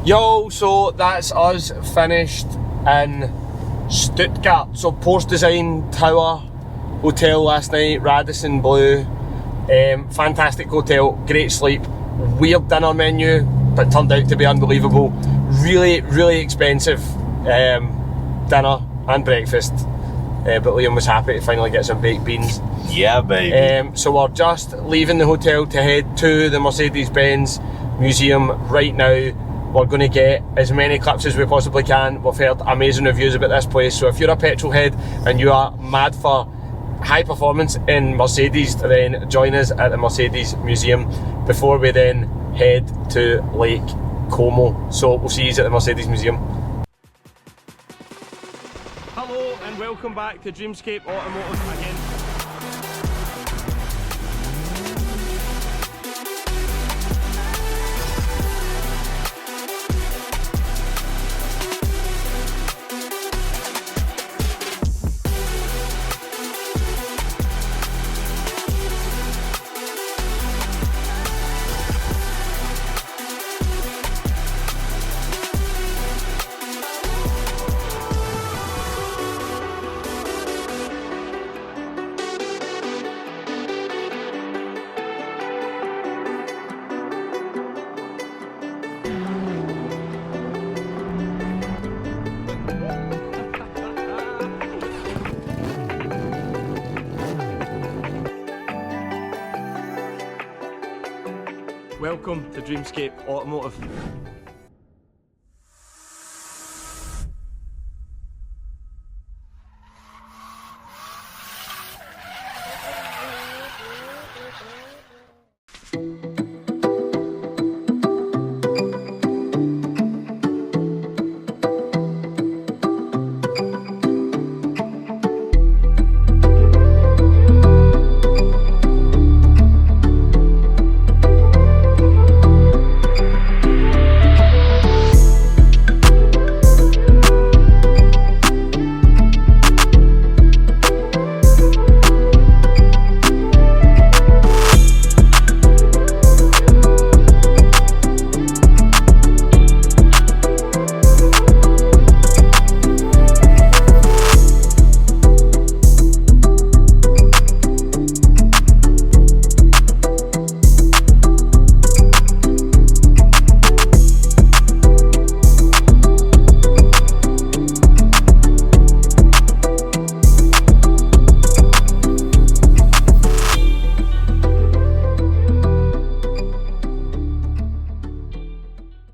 Yo, so that's us finished in Stuttgart. So post-design tower hotel last night, Radisson Blue. Fantastic hotel, great sleep, weird dinner menu, but turned out to be unbelievable. Really expensive dinner and breakfast. But Liam was happy to finally get some baked beans. Yeah, baby. So we're just leaving the hotel to head to the Mercedes-Benz Museum right now. We're going to get as many clips as we possibly can. We've heard amazing reviews about this place, so if you're a petrol head and you are mad for high performance in Mercedes, then join us at the Mercedes Museum before we then head to Lake Como. So we'll see you at the Mercedes Museum. Hello and welcome back to Dreamscape Automotive again. Welcome to Dreamscape Automotive.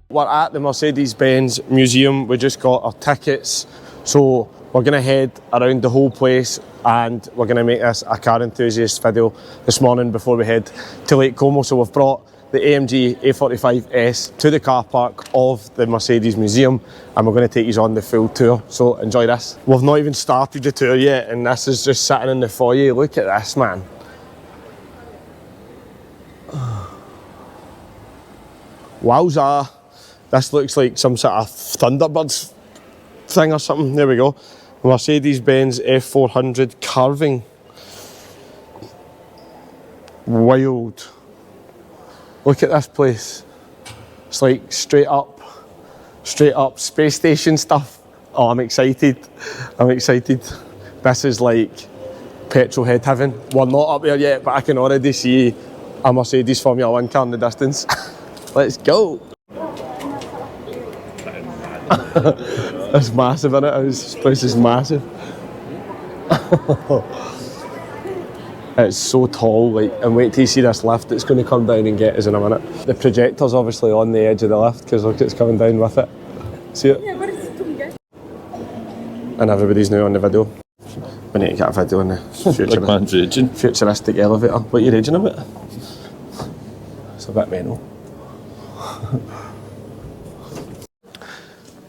We're at the Mercedes-Benz Museum. We just got our tickets, so we're going to head around the whole place and we're going to make this a car enthusiast video this morning before we head to Lake Como. So we've brought the AMG A45S to the car park of the Mercedes Museum and we're going to take you on the full tour, so enjoy this. We've not even started the tour yet and this is just sitting in the foyer. Look at this, man. Wowza. This looks like some sort of Thunderbirds thing or something. There we go. Mercedes-Benz F400 carving. Wild. Look at this place. It's like straight up space station stuff. Oh, I'm excited. This is like petrol head heaven. We're not up there yet, but I can already see a Mercedes Formula 1 car in the distance. Let's go. It's massive, isn't it? This place is massive. It's so tall, like, and wait till you see this lift that's going to come down and get us in a minute. The projector's obviously on the edge of the lift because look, it's coming down with it. See it? Yeah, but it's too good. And everybody's now on the video. We need to get a video on the futuristic elevator. What are you raging about? It's a bit mental.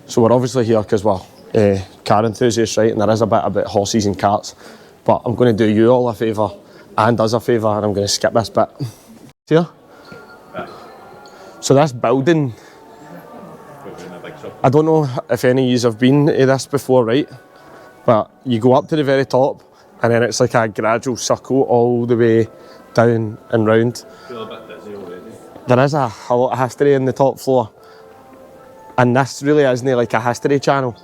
So we're obviously here because we're car enthusiasts, right? And there is a bit about horses and carts. But I'm going to do you all a favour and us a favour and I'm going to skip this bit. Here? Yeah. So this building, I don't know if any of you have been to this before, right? But you go up to the very top and then it's like a gradual circle all the way down and round. I feel a bit dizzy already. There is a lot of history in the top floor. And this really isn't like a history channel.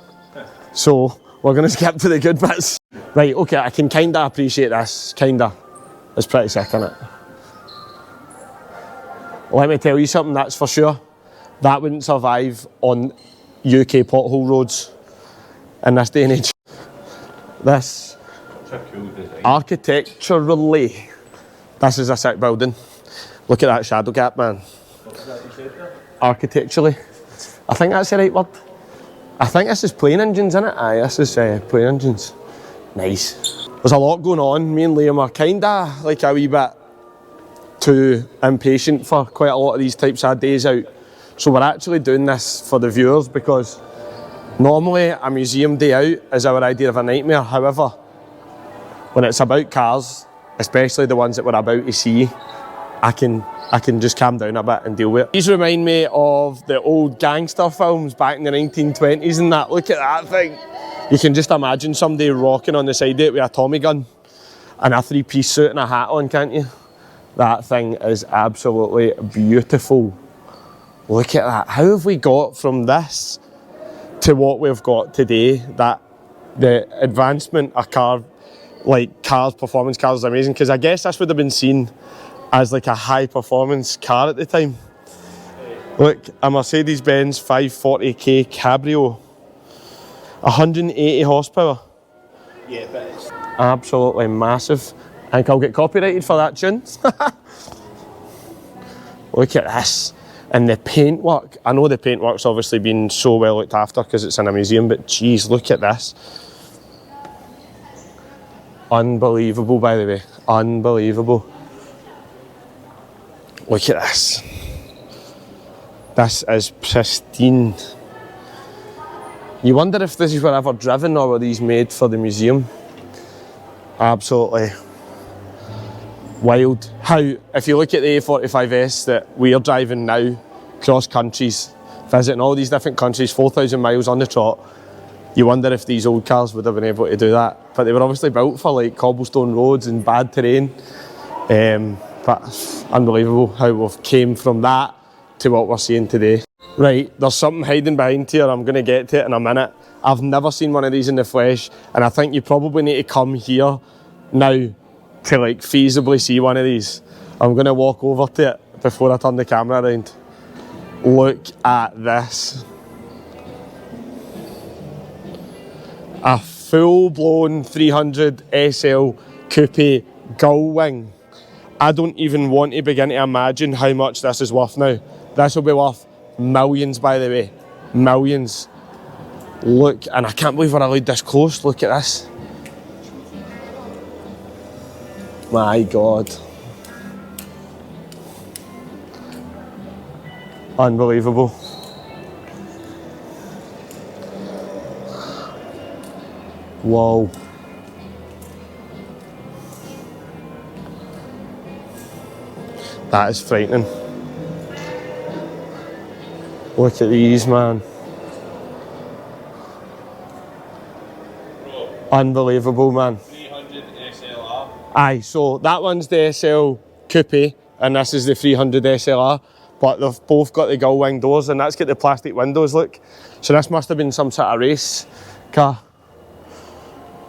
So we're going to skip to the good bits. Right, okay, I can kind of appreciate this, It's pretty sick, isn't it? Let me tell you something, that's for sure. That wouldn't survive on UK pothole roads in this day and age. This, architecturally, this is a sick building. Look at that shadow gap, man. What's that you said there? Architecturally. I think that's the right word. I think this is plane engines, isn't it? Aye, this is plane engines. Nice. There's a lot going on. Me and Liam are kinda like a wee bit too impatient for quite a lot of these types of days out. So we're actually doing this for the viewers because normally a museum day out is our idea of a nightmare. However, when it's about cars, especially the ones that we're about to see, I can just calm down a bit and deal with it. These remind me of the old gangster films back in the 1920s and that. Look at that thing. You can just imagine somebody rocking on the side of it with a Tommy gun and a three-piece suit and a hat on, can't you? That thing is absolutely beautiful. Look at that. How have we got from this to what we've got today? That the advancement of cars, performance cars is amazing, because I guess this would have been seen as like a high performance car at the time. Look, a Mercedes-Benz 540k Cabrio, 180 horsepower. Yeah, but it's Absolutely massive. I think I'll get copyrighted for that tune. Look at this. And the paintwork. I know the paintwork's obviously been so well looked after because it's in a museum, but geez, look at this. Unbelievable, by the way. Unbelievable. Look at this. This is pristine. You wonder if these were ever driven or were these made for the museum? Absolutely wild. How, if you look at the A45S that we're driving now, cross countries, visiting all these different countries, 4,000 miles on the trot, you wonder if these old cars would have been able to do that. But they were obviously built for like cobblestone roads and bad terrain. But it's unbelievable how we've came from that to what we're seeing today. Right, there's something hiding behind here. I'm going to get to it in a minute. I've never seen one of these in the flesh, and I think you probably need to come here now to like feasibly see one of these. I'm going to walk over to it before I turn the camera around. Look at this. A full-blown 300 SL coupe gull wing. I don't even want to begin to imagine how much this is worth now. This will be worth millions, by the way. Millions. Look, and I can't believe we're allowed this close. Look at this. My God. Unbelievable. Whoa. That is frightening. Look at these, man. Unbelievable, man. 300 SLR. Aye, so that one's the SL Coupe and this is the 300 SLR, but they've both got the gull wing doors and that's got the plastic windows, look. So this must have been some sort of race car.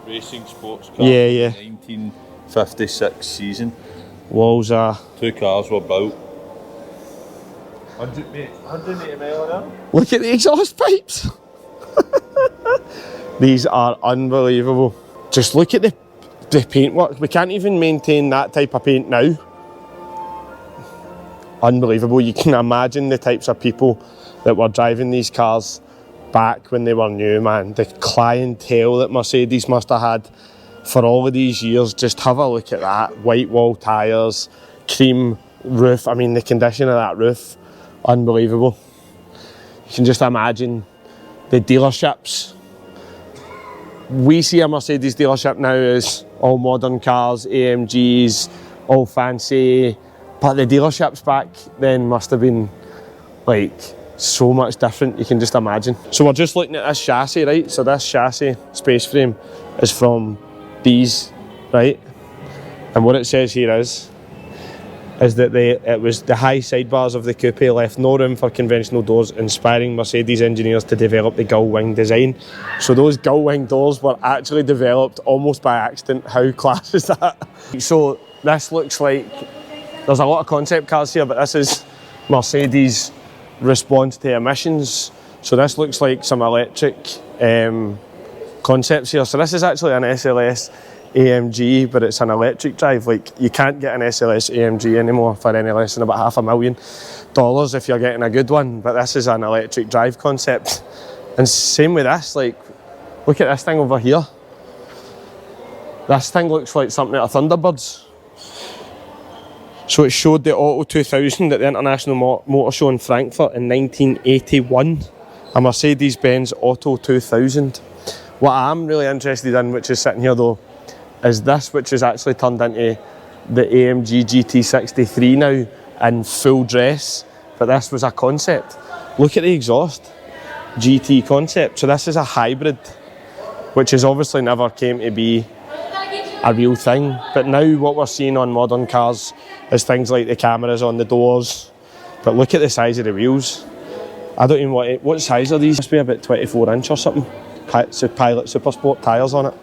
Racing sports car. Yeah, yeah. 1956 season. Wowza. Two cars were built. 180 mile an hour. Look at the exhaust pipes. These are unbelievable. Just look at the paintwork. We can't even maintain that type of paint now. Unbelievable. You can imagine the types of people that were driving these cars back when they were new, man. The clientele that Mercedes must have had for all of these years. Just have a look at that. White wall tyres, cream roof. I mean, the condition of that roof, unbelievable. You can just imagine the dealerships. We see a Mercedes dealership now as all modern cars, AMGs, all fancy, but the dealerships back then must have been like so much different, you can just imagine. So we're just looking at this chassis, right? So this chassis space frame is from these, right? And what it says here is, is that it was the high sidebars of the coupe left no room for conventional doors, inspiring Mercedes engineers to develop the gull wing design. So those gull wing doors were actually developed almost by accident. How class is that? So this looks like, there's a lot of concept cars here, but this is Mercedes' response to emissions. So this looks like some electric concepts here. So this is actually an SLS AMG, but it's an electric drive. Like, you can't get an SLS AMG anymore for any less than about $500,000 if you're getting a good one, but this is an electric drive concept. And same with this, like, look at this thing over here. This thing looks like something out of Thunderbirds. So it showed the Auto 2000 at the International Motor Show in Frankfurt in 1981, a Mercedes-Benz Auto 2000. What I'm really interested in, which is sitting here though, is this, which is actually turned into the AMG GT63 now in full dress, but this was a concept. Look at the exhaust, GT concept. So this is a hybrid, which is obviously never came to be a real thing, but now what we're seeing on modern cars is things like the cameras on the doors, but look at the size of the wheels. I don't even want what size are these? Must be about 24-inch or something. Pilot Super Sport tyres on it.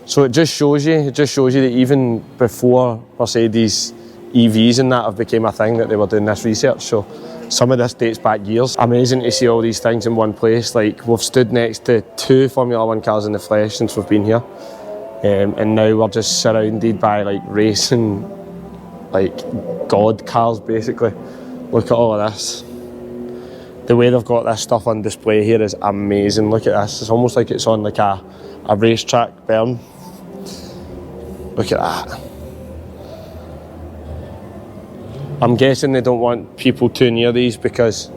So it just shows you that even before Mercedes EVs and that have become a thing, that they were doing this research. So some of this dates back years. Amazing to see all these things in one place. Like, we've stood next to 2 Formula 1 cars in the flesh since we've been here. And now we're just surrounded by like racing, like god cars basically. Look at all of this. The way they've got this stuff on display here is amazing. Look at this. It's almost like it's on like a racetrack berm. Look at that. I'm guessing they don't want people too near these because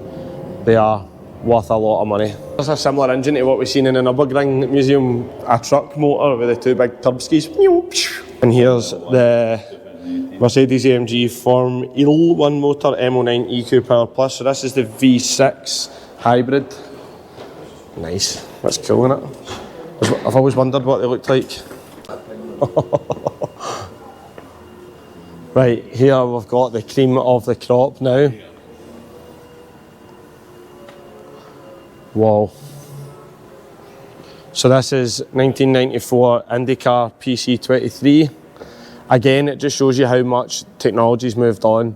they are worth a lot of money. There's a similar engine to what we've seen in the Nürburgring Museum, a truck motor with the 2 big turb skis. And here's the Mercedes-AMG Formel 1 motor MO9 EQ Power Plus. So this is the V6 hybrid. Nice, that's cool, isn't it? I've always wondered what they looked like. Right, here we've got the cream of the crop now. Wow. So this is 1994 IndyCar PC23. Again, it just shows you how much technology's moved on.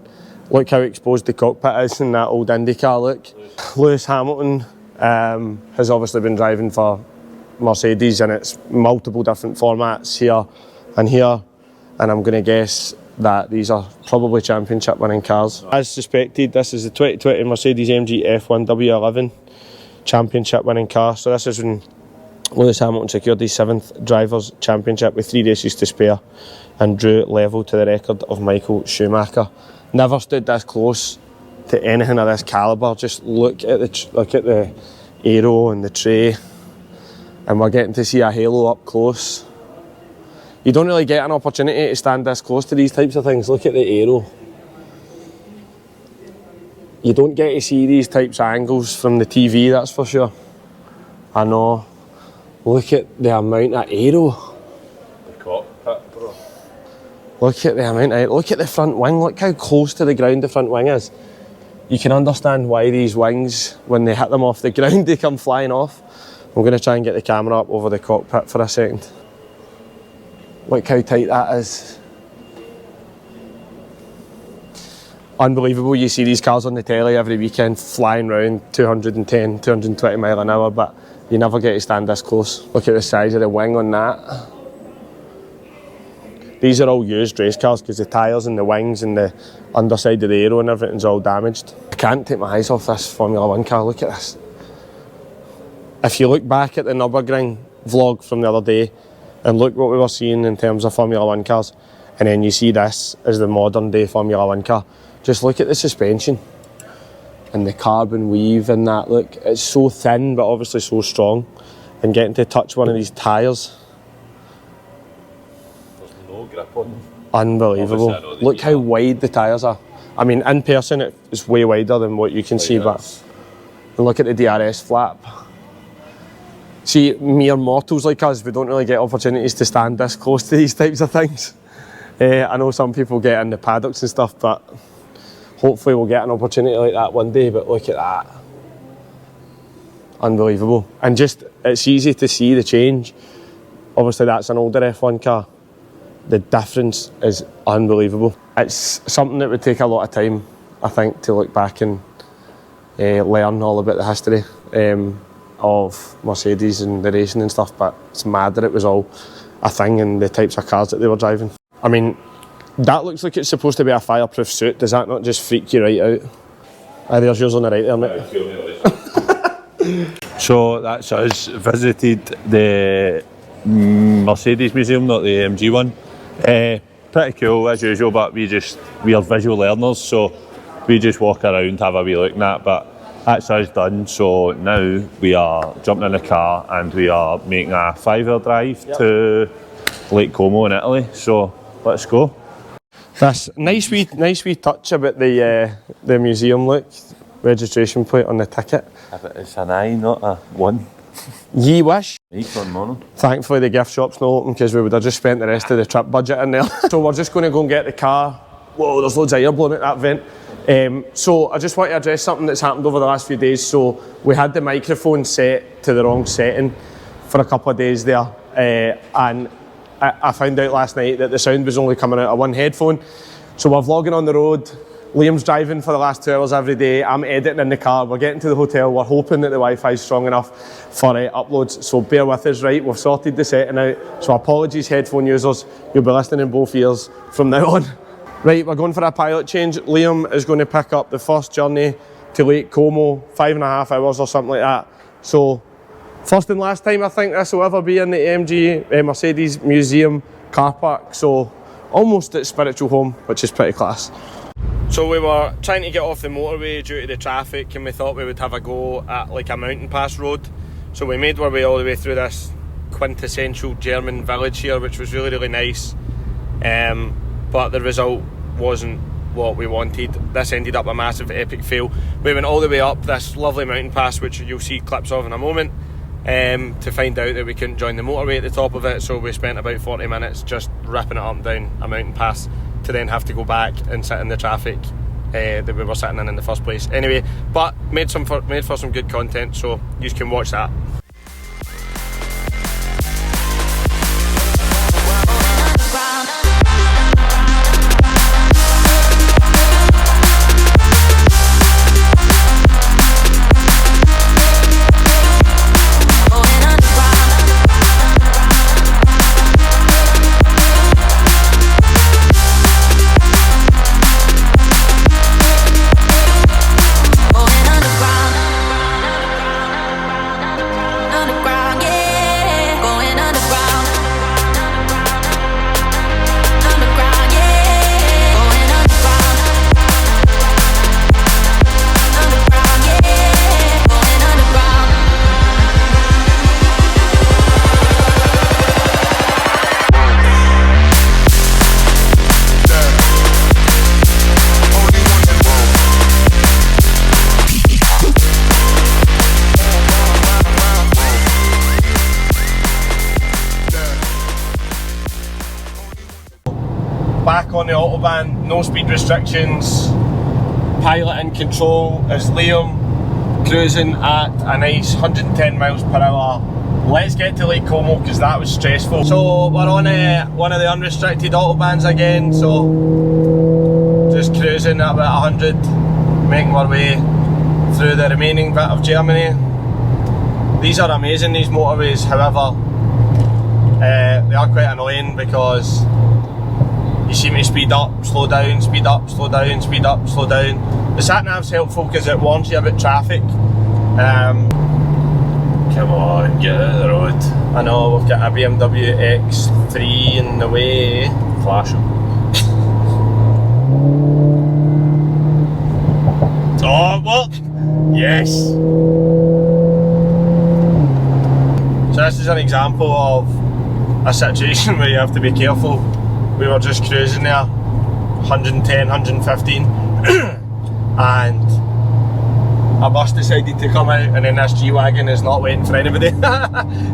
Look how exposed the cockpit is in that old IndyCar look. Lewis Hamilton has obviously been driving for Mercedes in its multiple different formats here and here, and I'm going to guess that these are probably championship winning cars. As suspected, this is the 2020 Mercedes-AMG F1 W11 championship winning car. So this is when Lewis Hamilton secured his 7th Drivers' Championship with 3 races to spare and drew level to the record of Michael Schumacher. Never stood this close to anything of this calibre. Just look at the aero and the tray, and we're getting to see a halo up close. You don't really get an opportunity to stand this close to these types of things. Look at the aero. You don't get to see these types of angles from the TV, that's for sure. I know. Look at the amount of aero. The cockpit, bro. Look at the amount of, look at the front wing. Look how close to the ground the front wing is. You can understand why these wings, when they hit them off the ground, they come flying off. I'm going to try and get the camera up over the cockpit for a second. Look how tight that is. Unbelievable. You see these cars on the telly every weekend flying around 210, 220 mile an hour, but you never get to stand this close. Look at the size of the wing on that. These are all used race cars because the tyres and the wings and the underside of the aero and everything's all damaged. I can't take my eyes off this Formula 1 car. Look at this. If you look back at the Nürburgring vlog from the other day and look what we were seeing in terms of Formula 1 cars, and then you see this as the modern day Formula 1 car, just look at the suspension and the carbon weave and that. Look, it's so thin but obviously so strong, and getting to touch one of these tyres. There's no grip on them. Unbelievable. Look how wide the tyres are. I mean, in person it's way wider than what you can see, but and look at the DRS flap. See, mere mortals like us, we don't really get opportunities to stand this close to these types of things. I know some people get in the paddocks and stuff, but hopefully we'll get an opportunity like that one day. But look at that. Unbelievable. And just, it's easy to see the change. Obviously that's an older F1 car. The difference is unbelievable. It's something that would take a lot of time, I think, to look back and learn all about the history of Mercedes and the racing and stuff, but it's mad that it was all a thing and the types of cars that they were driving. I mean, that looks like it's supposed to be a fireproof suit. Does that not just freak you right out? There's yours on the right there, mate. So that's us visited the Mercedes Museum, not the AMG one. Pretty cool as usual, but we are visual learners, so we just walk around, have a wee look at, but that's us done. So now we are jumping in the car and we are making a 5-hour drive to Lake Como in Italy. So let's go. That's nice wee touch about the museum look. Registration plate on the ticket. It's an I, not a 1. Ye wish. Morning. Thankfully the gift shop's not open because we would have just spent the rest of the trip budget in there. So we're just going to go and get the car. Whoa, there's loads of air blowing at that vent. So I just want to address something that's happened over the last few days. So we had the microphone set to the wrong setting for a couple of days there, and I found out last night that the sound was only coming out of one headphone. So we're vlogging on the road. Liam's driving for the last 2 hours every day. I'm editing in the car. We're getting to the hotel. We're hoping that the Wi-Fi is strong enough for uploads. So bear with us, right? We've sorted the setting out. So apologies, headphone users. You'll be listening in both ears from now on. Right, we're going for a pilot change. Liam is going to pick up the first journey to Lake Como, 5.5 hours or something like that. So first and last time I think this will ever be in the AMG Mercedes Museum car park. So almost at spiritual home, which is pretty class. So we were trying to get off the motorway due to the traffic, and we thought we would have a go at like a mountain pass road. So we made our way all the way through this quintessential German village here, which was really, really nice. But the result wasn't what we wanted. This ended up a massive epic fail. We went all the way up this lovely mountain pass, which you'll see clips of in a moment, to find out that we couldn't join the motorway at the top of it. So we spent about 40 minutes just ripping it up and down a mountain pass, to then have to go back and sit in the traffic that we were sitting in the first place. Anyway, but made for some good content, so you can watch that. Back on the autobahn, no speed restrictions, pilot in control is Liam, cruising at a nice 110 miles per hour. Let's get to Lake Como because that was stressful. So we're on one of the unrestricted autobahns again, so just cruising at about 100, making our way through the remaining bit of Germany. These are amazing, these motorways, however, they are quite annoying because you see me speed up, slow down, speed up, slow down, speed up, slow down. The sat-nav's helpful because it warns you about traffic. Come on, get out of the road. I know, we've got a BMW X3 in the way. Flashing. Oh, look! Yes! So this is an example of a situation where you have to be careful. We were just cruising there, 110, 115, and a bus decided to come out, and then this G-Wagon is not waiting for anybody.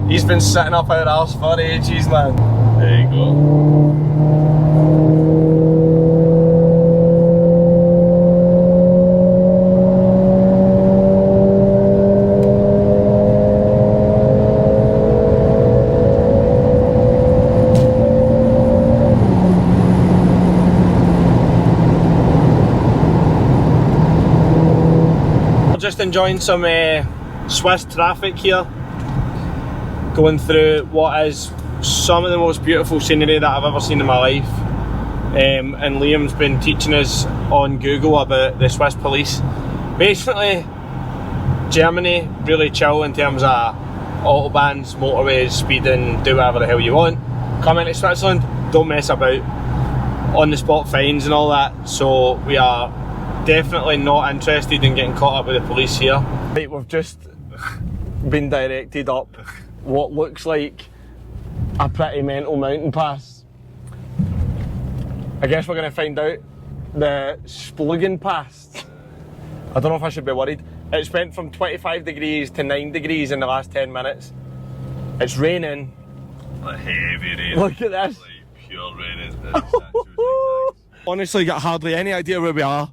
He's been sitting up our arse for ages, man. There you go. enjoying some Swiss traffic here, going through what is some of the most beautiful scenery that I've ever seen in my life. And Liam's been teaching us on Google about the Swiss police. Basically, Germany, really chill in terms of autobahns, motorways, speeding, do whatever the hell you want. Come into Switzerland, don't mess about, on the spot fines and all that. So we are definitely not interested in getting caught up with the police here. Right, we've just been directed up what looks like a pretty mental mountain pass. I guess we're going to find out the Furka Pass. I don't know if I should be worried. It's went from 25 degrees to 9 degrees in the last 10 minutes. It's raining. Like heavy rain. Look at this. Like pure rain. Honestly, got hardly any idea where we are,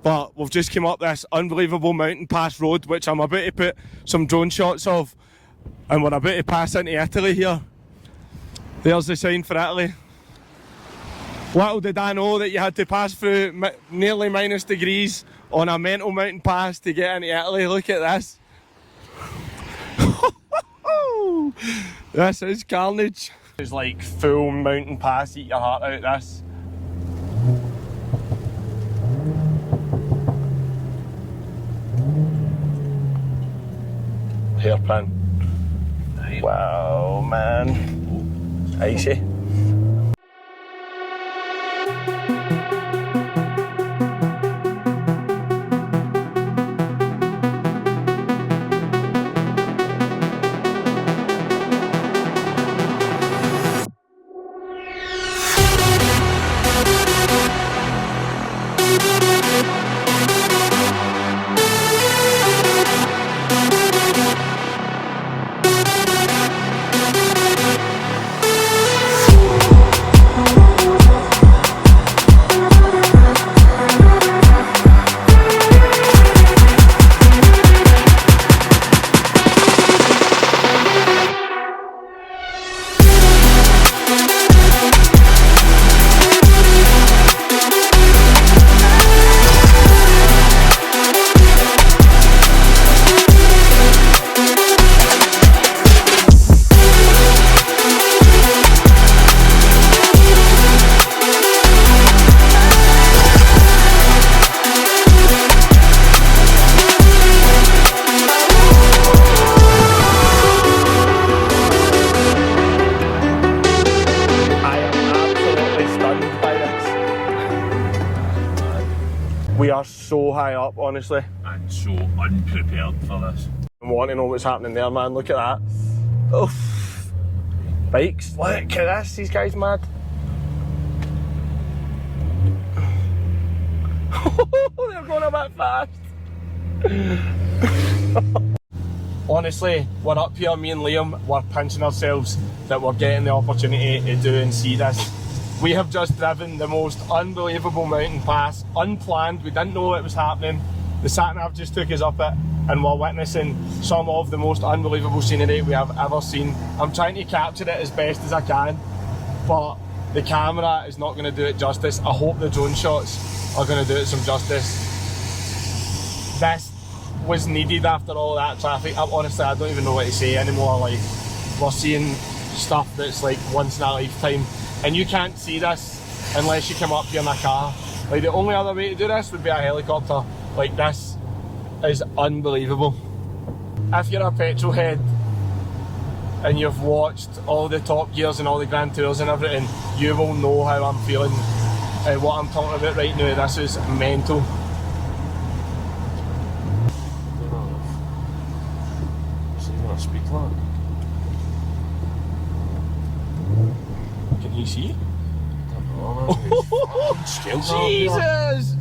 but we've just come up this unbelievable mountain pass road, which I'm about to put some drone shots of, and we're about to pass into Italy here. There's the sign for Italy. Little did I know that you had to pass through nearly minus degrees on a mental mountain pass to get into Italy. Look at this. This is carnage. It's like full mountain pass, eat your heart out this. Hairpin. Wow, man. Icy. We are so high up, honestly. And so unprepared for this. I want to know what's happening there, man. Look at that. Oof. Bikes. Look at this. These guys mad. They're going a bit fast. Honestly, we're up here, me and Liam, we're pinching ourselves that we're getting the opportunity to do and see this. We have just driven the most unbelievable mountain pass, unplanned, we didn't know it was happening. The sat-nav just took us up it, and we're witnessing some of the most unbelievable scenery we have ever seen. I'm trying to capture it as best as I can, but the camera is not going to do it justice. I hope the drone shots are going to do it some justice. This was needed after all that traffic. Honestly, I don't even know what to say anymore. Like, we're seeing stuff that's like once in a lifetime. And you can't see this unless you come up here in a car. Like, the only other way to do this would be a helicopter. Like, this is unbelievable. If you're a petrol head and you've watched all the Top Gears and all the Grand Tours and everything, you will know how I'm feeling. What I'm talking about right now, this is mental. Speak like. Can you see? Jesus!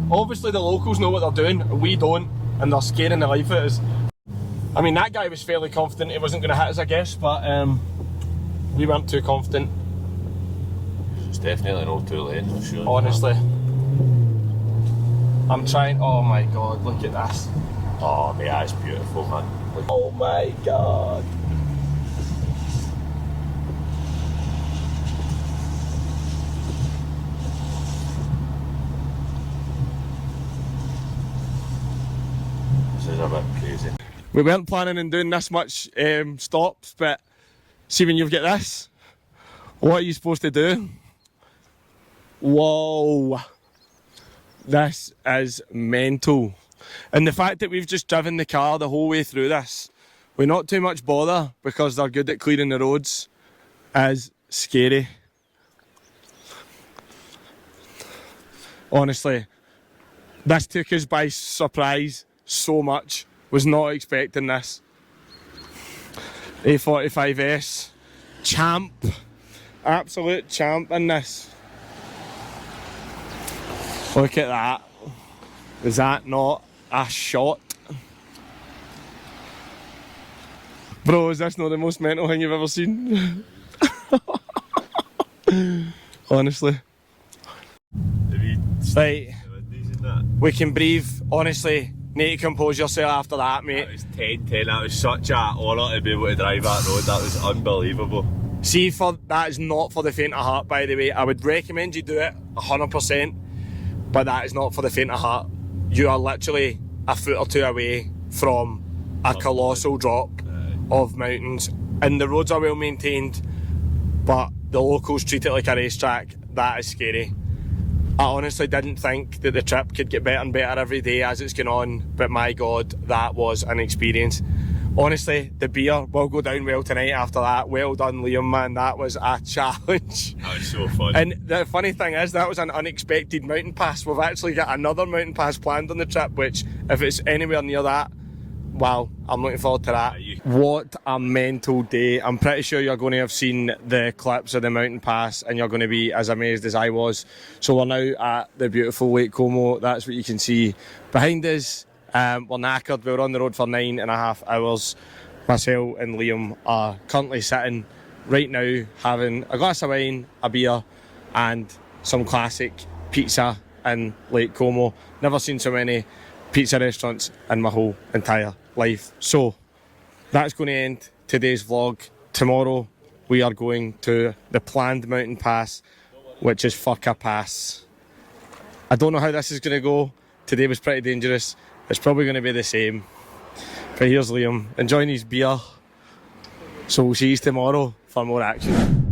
Obviously the locals know what they're doing, we don't, and they're scaring the life out of us. I mean, that guy was fairly confident he wasn't going to hit us, I guess, but we weren't too confident. It's definitely not too late, for sure. Honestly. I'm trying, oh my god, look at this. Oh mate, that's beautiful, man. Oh my god. This is a bit crazy. We weren't planning on doing this much stops, but see when you've got this, what are you supposed to do? Whoa, this is mental. And the fact that we've just driven the car the whole way through this, with not too much bother because they're good at clearing the roads, is scary. Honestly, this took us by surprise so much. Was not expecting this. A45S, champ, absolute champ in this. Look at that. Is that not a shot? Bro, is this not the most mental thing you've ever seen? Honestly. Right, we can breathe, honestly. Need to compose yourself after that, mate. That was 10-10, that was such an honour to be able to drive that road, that was unbelievable. See, that is not for the faint of heart, by the way. I would recommend you do it 100%, but that is not for the faint of heart. You are literally a foot or two away from a colossal drop of mountains, and the roads are well maintained, but the locals treat it like a racetrack. That is scary. I honestly didn't think that the trip could get better and better every day as it's going on, but my God, that was an experience. Honestly, the beer will go down well tonight after that. Well done, Liam, man. That was a challenge. That was so fun. And the funny thing is, that was an unexpected mountain pass. We've actually got another mountain pass planned on the trip, which, if it's anywhere near that, wow, I'm looking forward to that. What a mental day. I'm pretty sure you're going to have seen the clips of the mountain pass and you're going to be as amazed as I was. So we're now at the beautiful Lake Como. That's what you can see behind us. We're knackered. We were on the road for 9.5 hours. Myself and Liam are currently sitting right now having a glass of wine, a beer and some classic pizza in Lake Como. Never seen so many pizza restaurants in my whole entire life. So that's going to end today's vlog. Tomorrow we are going to the planned mountain pass, which is Furka Pass. I don't know how this is going to go. Today was pretty dangerous. It's probably going to be the same. But here's Liam enjoying his beer. So we'll see you tomorrow for more action.